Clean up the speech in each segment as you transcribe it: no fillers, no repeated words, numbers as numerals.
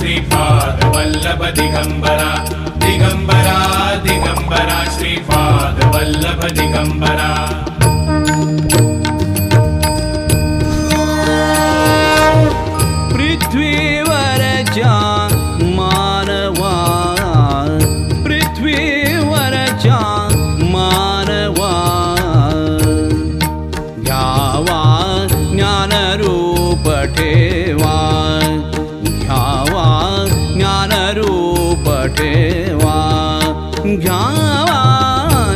श्रीपाद वल्लभ दिगंबरा दिगंबरा दिगंबरा श्रीपाद वल्लभ दिगंबरा पृथ्वीवरच्या मानवा पृथ्वीवरच्या मानवा घ्यावा ज्ञानरूप ठेवा घ्यावा ज्ञानरूप ठेवा घ्यावा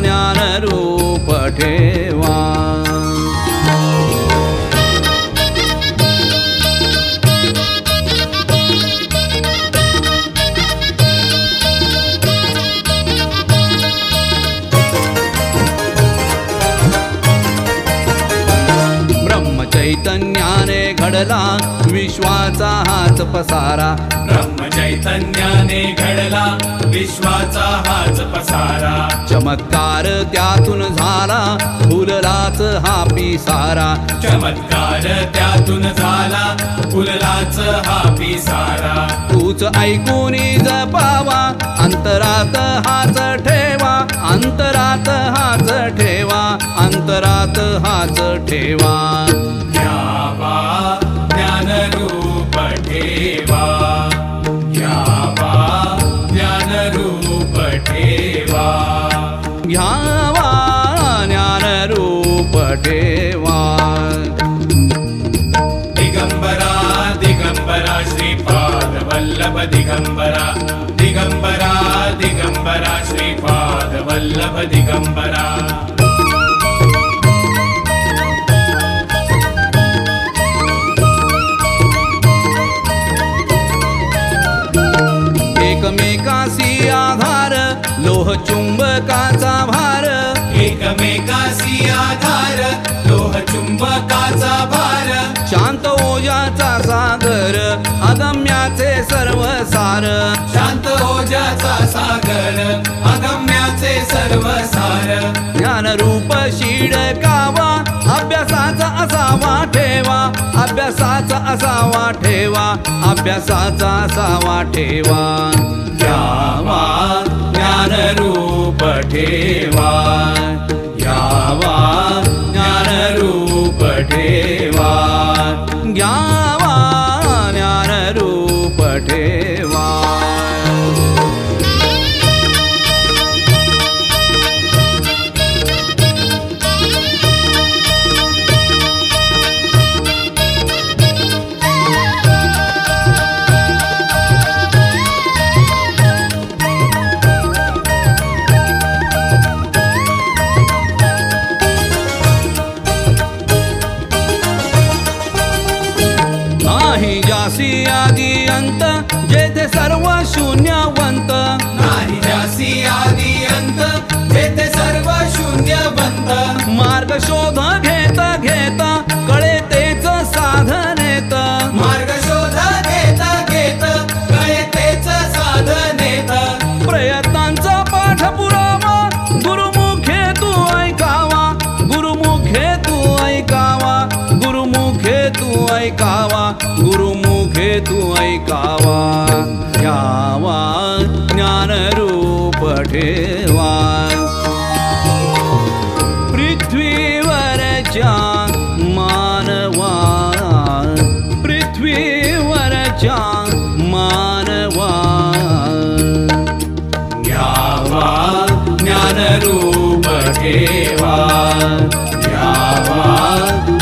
ज्ञानरूप ठेवा चैतन्याने घडला विश्वाचा हाच पसारा ब्रह्म चैतन्याने घडला विश्वाचा हाच पसारा चमत्कार त्यातून झाला फुललाच हा पिसारा चमत्कार त्यातून झाला फुललाच हा पिसारा तूच ऐकून जपावा अंतरात हाच ठेवा अंतरात हाच ठेवा अंतरात हाच ठेवा घ्यावा ज्ञानरूप ठेवा घ्यावा ज्ञानरूप ठेवा घ्यावा ज्ञानरूप ठेवा दिगंबरा दिगंबरा श्रीपाद वल्लभ दिगंबरा दिगंबरा दिगंबरा श्रीपाद वल्लभ दिगंबरा एकमेकासी आधार लोह चुंबकाचा भार एकमेकासी आधार लोह चुंबकाचा भार शांत ओजाचा सागर अगम्याचे सर्व सार शांत ओजाचा सागर अगम्याचे सर्व सार ज्ञानरूप शिडकावा अभ्यासाचा असावा ठेवा अभ्यासाचा असावा ठेवा अभ्यासाचा असावा ठेवा घ्यावा ज्ञानरूप ठेवा घ्यावा ज्ञानरूप ठेवा घ्यावा ज्ञानरूप ठेवा नाही जासी आदी अंत जेथे सर्व शून्यवंत नाही जासी आदी अंत जेथे सर्व शून्यवंत मार्ग शोध घेता घेता कळे तेच साधनेत मार्ग शोध घेता घेता कळे तेच साधनेत प्रयत्नांचा पाठ पुरावा गुरुमुखे तू ऐकावा गुरुमुखे तू ऐकावा गुरुमुखे तू ऐकावा गुरुमुखे तू ऐकावा घ्यावा ज्ञानरूप ठेवा पृथ्वीवरच्या मानवा पृथ्वीवरच्या मानवा घ्यावा ज्ञानरूप ठेवा घ्यावा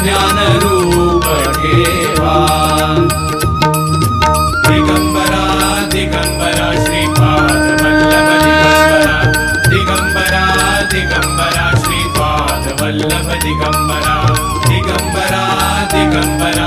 ज्ञानरूप ठेवा दिगंबरा दिगंबरा श्रीपाद वल्लभ दिगंबरा दिगंबरा दिगंबरा श्रीपाद वल्लभ दिगंबरा दिगंबरा दिगंबरा